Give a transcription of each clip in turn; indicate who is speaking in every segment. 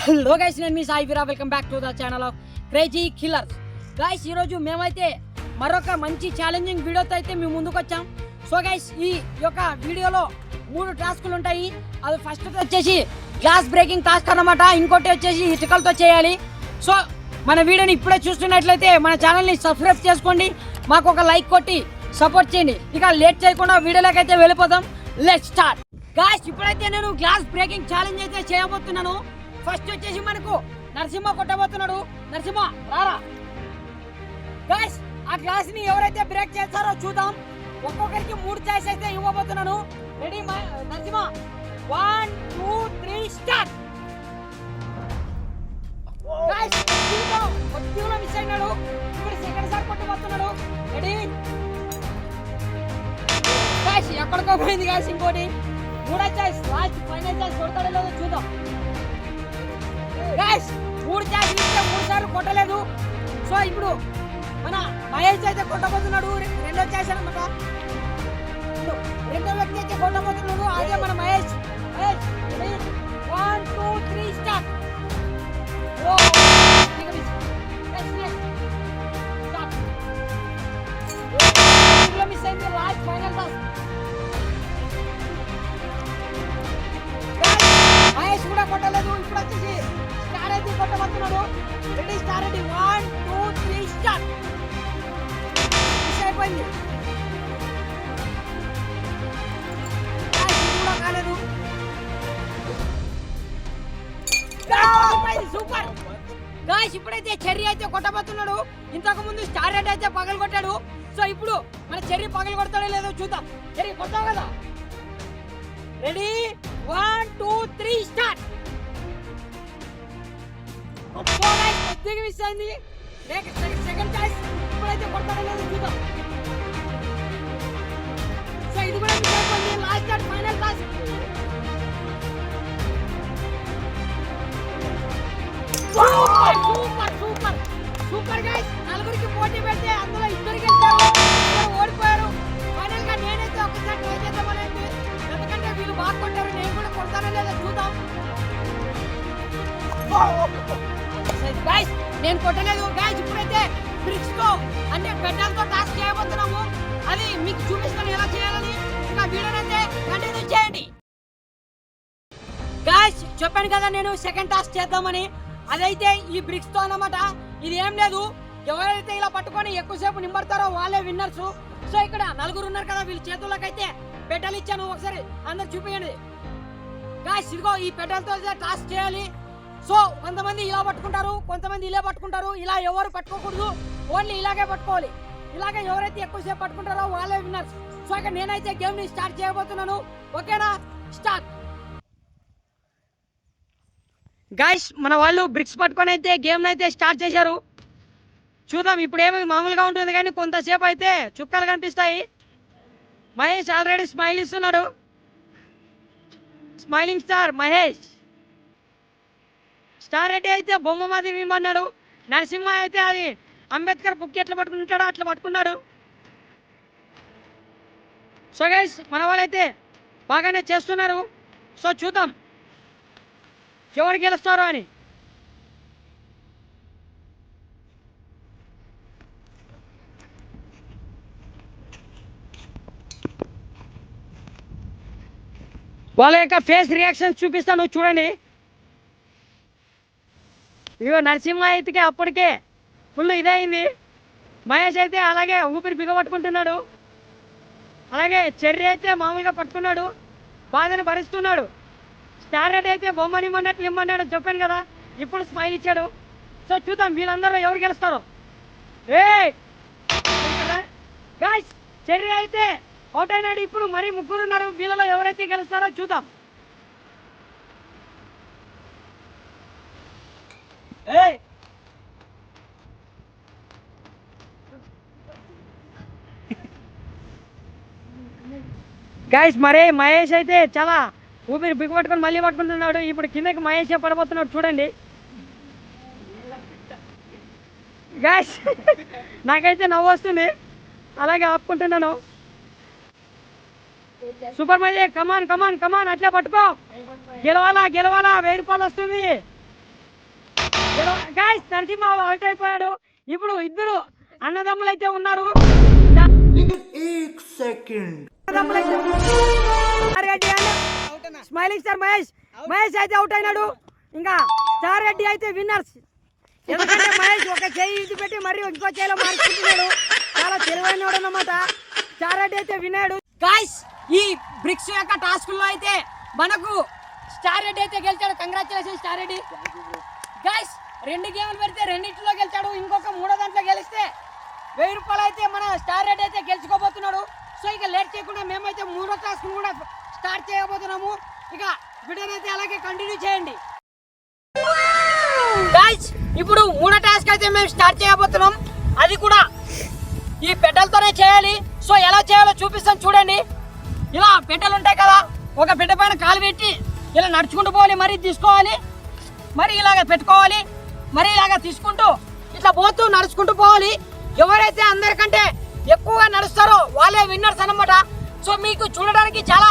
Speaker 1: Hello guys, నేను మీ Sai Veera. Welcome back to the channel of crazy killers. Guys, ఈరోజు మేమైతే మరొక మంచి ఛాలెంజింగ్ వీడియోతో అయితే మేము ముందుకు వచ్చాం. సో గైస్, ఈ యొక్క వీడియోలో 3 టాస్కులు ఉంటాయి. అది ఫస్ట్ వచ్చేసి గ్లాస్ బ్రేకింగ్ టాస్క్ అన్నమాట. ఇంకోటి వచ్చేసి ఇటుకలతో చేయాలి. సో మన వీడియోని ఇప్పుడే చూస్తున్నట్లయితే మన ఛానల్ని సబ్స్క్రైబ్ చేసుకోండి, మాకు ఒక లైక్ కొట్టి సపోర్ట్ చేయండి. ఇక లేట్ చేయకుండా వీడియోలోకి అయితే వెళ్ళిపోతాం. Let's start. గైస్, ఇప్పుడైతే నేను గ్లాస్ బ్రేకింగ్ ఛాలెంజ్ అయితే చేయబోతున్నాను. ఫస్ట్ వచ్చేసి మనకు నరసింహ కొట్టబోతున్నాడు. నరసింహ రారా. గైస్, ఆ గ్లాస్ ని ఎవరైతే బ్రేక్ చేస్తారో చూద్దాం. ఒక్కొక్కరికి 3 చాయిస్ అయితే ఇవ్వబోతున్నాను. రెడీ నరసింహ? 1 2 3 స్టార్ట్. గైస్, కొద్దిగా మిస్ అయినాడు. ఇప్పుడు సెకండ్ సార్ కొట్టబోతున్నాడు. రెడీ? గైస్, ఎక్కడికో పోయింది. గైస్, ఇంకోటి 3వ చాయిస్, లాస్ట్ ఫైనల్ చాయిస్ కొడతాడో లేదో చూద్దాం. గైస్, 3 చాయిస్ ఇస్తే 3 సార్లు కొట్టలేదు. సో ఇప్పుడు మన మహేష్ అయితే కొట్టబోతున్నాడు. 2వ చాయిస్ అన్నమాట. 2వ వ్యక్తి అయితే కొట్టబోతున్నాడు. అదే మన మహేష్. 1 2 3 స్టార్ట్. మిస్ అయింది. Last final toss. మహేష్ కూడా కొట్టలేదు. ఇప్పుడు వచ్చేసి స్టార్ అయితే కొట్టబోతున్నాడు. Ready? Star ready? 1 2 3 start. Miss అయిపోయింది. కూడా కాలేదు. సూపర్. గాయ్స్, ఇప్పుడైతే చెర్రీ అయితే కొట్టబోతున్నాడు. ఇంతకు ముందు స్టార్ రెడ్డి అయితే పగలు కొట్టాడు. సో ఇప్పుడు మన చెర్రీ పగలు కొడతాడో లేదో చూద్దాం. చెర్రీ కొట్టావు కదా? రెడీ? 1 2 3 స్టార్ట్. కొద్దిగా మిస్ అయింది. Second choice. ఇప్పుడైతే కొడతాడో లేదో చూద్దాం. సో ఇది కూడా మిస్ అయిపోయింది. Last and final toss. Super super super super guys. 4గురికి పోటీ పెడితే అందులో 2 గెలిచారు, 2 ఓడిపోయారు. ఫైనల్ గా నేనైతే ఒకసారి ట్రై చేద్దామని, ఎందుకంటే వీళ్ళు బాగా కొట్టారు. నేను కూడా కొడతానో లేదో చూద్దాం. గైస్, నేను కొట్టలేదు. గైస్, ఇప్పుడైతే బ్రిక్స్ తో అంటే పెద్దలతో టాస్క్ చేయబోతున్నాము. అది మీకు చూపిస్తాను ఎలా చేయాలని. ఇంకా వీడియోని అయితే కంటిన్యూ చేయండి. గైస్, చెప్పాను కదా నేను సెకండ్ టాస్క్ చేద్దామని. అదైతే ఈ బ్రిక్స్ తో అన్నమాట. ఇది ఏం లేదు, ఎవరైతే ఇలా పట్టుకొని ఎక్కువసేపు నింబడతారో వాళ్ళే విన్నర్స్. సో ఇక్కడ 4 ఉన్నారు కదా, వీళ్ళ చేతుల్లోకి అయితే పెద్దలు ఇచ్చాను. ఒకసారి అందరు చూపించండి. గైస్, ఇదిగో ఈ పెద్దలతో టాస్క్ చేయాలి. సో కొంతమంది ఇలా పట్టుకుంటారు, కొంతమంది ఇలా పట్టుకుంటారు. ఇలా ఎవరు పట్టుకోకూడదు, ఓన్లీ ఇలాగే పట్టుకోవాలి. ఇలాగే ఎవరైతే ఎక్కువసేపు పట్టుకుంటారో వాళ్ళే విన్నర్స్. సో ఇక్కడ నేనైతే గేమ్ ని స్టార్ట్ చేయబోతున్నాను. ఓకేనా? స్టార్ట్. గైస్, మన వాళ్ళు బ్రిక్స్ పట్టుకొని అయితే గేమ్ అయితే స్టార్ట్ చేశారు. చూద్దాం. ఇప్పుడు ఏమి మామూలుగా ఉంటుంది కానీ కొంతసేపు అయితే చుక్కలు కనిపిస్తాయి. మహేష్ ఆల్రెడీ స్మైల్ ఇస్తున్నాడు. Smiling star Mahesh. Star Reddy అయితే బొమ్మ మాదిరి విమ్మన్నాడు. నరసింహ అయితే అది అంబేద్కర్ బుక్ ఎట్లా పట్టుకుంటాడో అట్లా పట్టుకున్నాడు. సో గైస్, మన వాళ్ళైతే బాగానే చేస్తున్నారు. సో చూద్దాం ఎవరు గెలుస్తారో అని. వాళ్ళ యొక్క ఫేస్ రియాక్షన్స్ చూపిస్తాను, చూడండి. ఇగో నరసింహ అయితే అప్పటికే ఫుల్ ఇదైంది. మహేష్ అయితే అలాగే ఊపిరి బిగపట్టుకుంటున్నాడు. అలాగే చెర్రీ అయితే మామూలుగా పట్టుకున్నాడు, బాధని భరిస్తున్నాడు. స్టార్ రెడ్డి అయితే బొమ్మని ఇమ్మన్నట్లు ఇమ్మన్నాడు, చెప్పాను కదా. ఇప్పుడు స్మైల్ ఇచ్చాడు. సో చూద్దాం వీళ్ళందరూ ఎవరు గెలుస్తారో. గాయ్స్, చెర్రీ అయితే అవుట్ అయినాడు. ఇప్పుడు మరి 3 ఉన్నారు. వీళ్ళలో ఎవరైతే గెలుస్తారో చూద్దాం. గైస్, మరే మహేష్ అయితే చాలా ఊపిరి బిగపట్టుకొని మళ్ళీ పట్టుకుంటున్నాడు. ఇప్పుడు కిందకి మహేష్ పడబోతున్నాడు, చూడండి. గైస్, నాకైతే నవ్వు వస్తుంది, అలాగే ఆపుకుంటున్నాను. సూపర్ మహేష్, కమాన్ కమాన్ కమాన్, అట్లా పట్టుకో. గెలవాలా గెలవాలా, 1000 రూపాయలు వస్తుంది. గాయ్స్ నరసింహ అవుట్ అయిపోయాడు. ఇప్పుడు ఇద్దరు అన్నదమ్ములు అయితే ఉన్నారు. స్మైలింగ్ స్టార్ మహేష్ అయితే అవుట్ అయినాడు. ఇంకా స్టార్ రెడ్డి అయితే విన్నర్స్. ఎందుకంటే మహేష్ ఒక చేయి ఇది పెట్టి మరి ఇంకో చేయిలో మార్చుకుంటున్నాడు. చాలా తెలివైనవాడు అన్నమాట. స్టార్ రెడ్డి అయితే విన్నాడు. గాయ్స్ ఈ బ్రిక్స్ యొక్క టాస్క్ లో అయితే మనకు స్టార్ రెడ్డి అయితే గెలిచాడు. Congratulation star Reddy. గాయ్స్ 2 గేమ్లు పెడితే రెండింటిలో గెలిచాడు. ఇంకొక 3వ దాంట్లో గెలిస్తే 1000 రూపాయలు అయితే మన స్టార్ రెడ్డి అయితే గెలుచుకోబోతున్నాడు. సో ఇక లేట్ చేయకుండా మేమైతే 3వ టాస్క్ కూడా స్టార్ట్ చేయబోతున్నాము. ఇక వీడియోని అయితే అలాగే కంటిన్యూ చేయండి. గాయ్స్ ఇప్పుడు 3వ టాస్క్ అయితే మేము స్టార్ట్ చేయబోతున్నాం. అది కూడా ఈ పెడ్డలతోనే చేయాలి. సో ఎలా చేయాలో చూపిస్తాను చూడండి. ఇలా పెడ్డలు ఉంటాయి కదా, ఒక పెద్ద పైన కాలు పెట్టి ఇలా నడుచుకుంటూ పోవాలి, మరి తీసుకోవాలి, మరి ఇలాగ పెట్టుకోవాలి, మరి ఇలాగ తీసుకుంటూ ఇట్లా పోతూ నడుచుకుంటూ పోవాలి. ఎవరైతే అందరికంటే ఎక్కువగా నడుస్తారో వాళ్ళే విన్నర్స్ అన్నమాట. సో మీకు చూడడానికి చాలా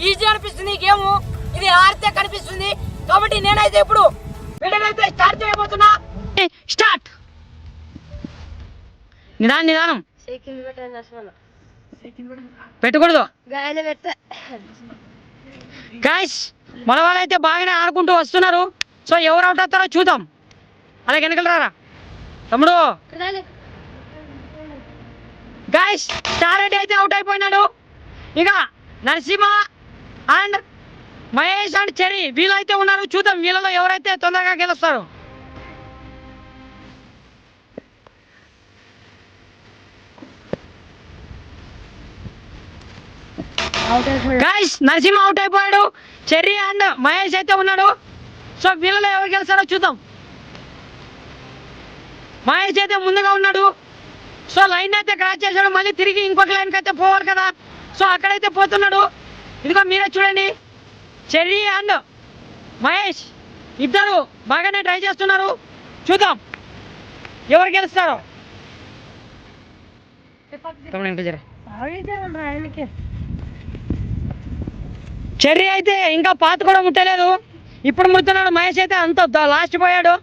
Speaker 1: ఈజీ అనిపిస్తుంది ఈ గేమ్. ఇది ఆడితే కనిపిస్తుంది. కాబట్టి నేనైతే ఇప్పుడు వీడియోనైతే స్టార్ట్ చేయబోతున్నా. స్టార్ట్. నిదానం పెట్టకూడదు గాయ్స్. మన వాళ్ళైతే బాగానే ఆడుకుంటూ వస్తున్నారు. సో ఎవరు అవుట్ అవుతారో చూద్దాం. అలాగే వెనకలరారా తమ్ముడు. గాయ్స్ స్టార్ రెడ్డి అయితే అవుట్ అయిపోయినాడు. ఇక Narasimha and Mahesh and cherry వీళ్ళైతే ఉన్నారు. చూద్దాం వీళ్ళలో ఎవరైతే తొందరగా గెలుస్తారు. గాయ్స్ నరసింహ అవుట్ అయిపోయాడు. చెర్రీ అండ్ మహేష్ అయితే ఉన్నాడు. సో వీళ్ళలో ఎవరు గెలుస్తారో చూద్దాం. మహేష్ అయితే ముందుగా ఉన్నాడు. సో లైన్ అయితే క్రాస్ చేశాడు. మళ్ళీ తిరిగి ఇంకొక లైన్కి అయితే పోవాలి కదా. సో అక్కడైతే పోతున్నాడు. ఇదిగో మీరే చూడండి. చెర్రీ అండ్ మహేష్ ఇద్దరు బాగానే ట్రై చేస్తున్నారు. చూద్దాం ఎవరు గెలుస్తారో. చెర్రీ అయితే ఇంకా పాత కూడా ముట్టలేదు. ఇప్పుడు ముడుతున్నాడు. మహేష్ అయితే అంత లాస్ట్ పోయాడు.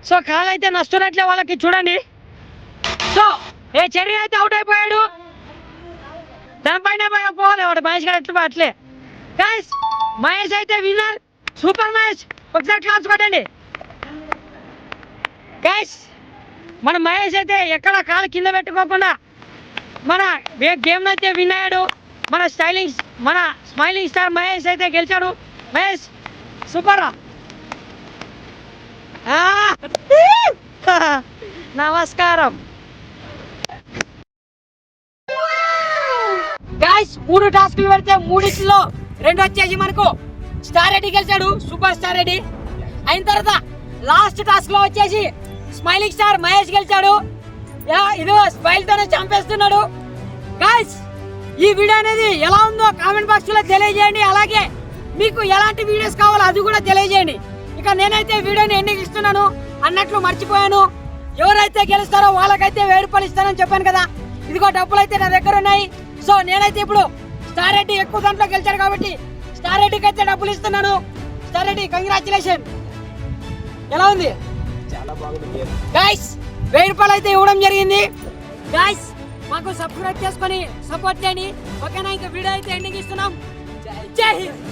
Speaker 1: సో కాలు అయితే నస్తున్నట్లే వాళ్ళకి చూడండి. సో చెర్రీ అయితే అవుట్ అయిపోయాడు. దానిపైన పోవాలి వాడు మహేష్ గారు ఎట్లా అట్లే. గాయ్స్ మహేష్ అయితే విన్నర్. సూపర్ మహేష్. ఒకసారి క్లాస్ కొట్టండి. గాయ్స్ మన మహేష్ అయితే ఎక్కడ కాలు కింద పెట్టుకోకుండా మన గేమ్ అయితే విన్ అయ్యాడు. మన స్మైలింగ్ స్టార్ మహేష్ అయితే గెలిచాడు. మహేష్ సూపర్. నమస్కారం. గాయ్స్ 3 టాస్క్లు పెడితే 3లో 2 వచ్చేసి మనకు స్టార్ రెడ్డి గెలిచాడు. Super star Reddy. అయిన తర్వాత లాస్ట్ టాస్క్ లో వచ్చేసి స్మైలింగ్ స్టార్ మహేష్ గెలిచాడు. ఇదో స్మైల్ తోనే చంపేస్తున్నాడు. గాయ్స్ ఈ వీడియో అనేది ఎలా ఉందో కామెంట్ బాక్స్ లో తెలియజేయండి. అలాగే మీకు ఎలాంటి వీడియోస్ కావాలో అది కూడా తెలియజేయండి. ఇక నేనైతే వీడియోని ఎండింగ్ ఇస్తున్నాను అన్నట్లు మర్చిపోయాను. ఎవరైతే గెలుస్తారో వాళ్ళకైతే 1000 రూపాయలు ఇస్తానని చెప్పాను కదా. ఇదిగో డబ్బులు అయితే నా దగ్గర ఉన్నాయి. సో నేనైతే ఇప్పుడు స్టార్ రెడ్డి ఎక్కువ దాంట్లో గెలిచాడు కాబట్టి స్టార్ రెడ్డికి అయితే డబ్బులు ఇస్తున్నాను. Star Reddy congratulation. ఎలా ఉంది?
Speaker 2: చాలా బాగుంది
Speaker 1: గైస్. 1000 రూపాయలు అయితే ఇవ్వడం జరిగింది. గైస్ మాకు సబ్స్క్రైబ్ చేసుకొని సపోర్ట్ చేయండి. ఓకేనా? ఇంకా వీడియో అయితే ఎండింగ్ ఇస్తున్నాం. జై హింద్.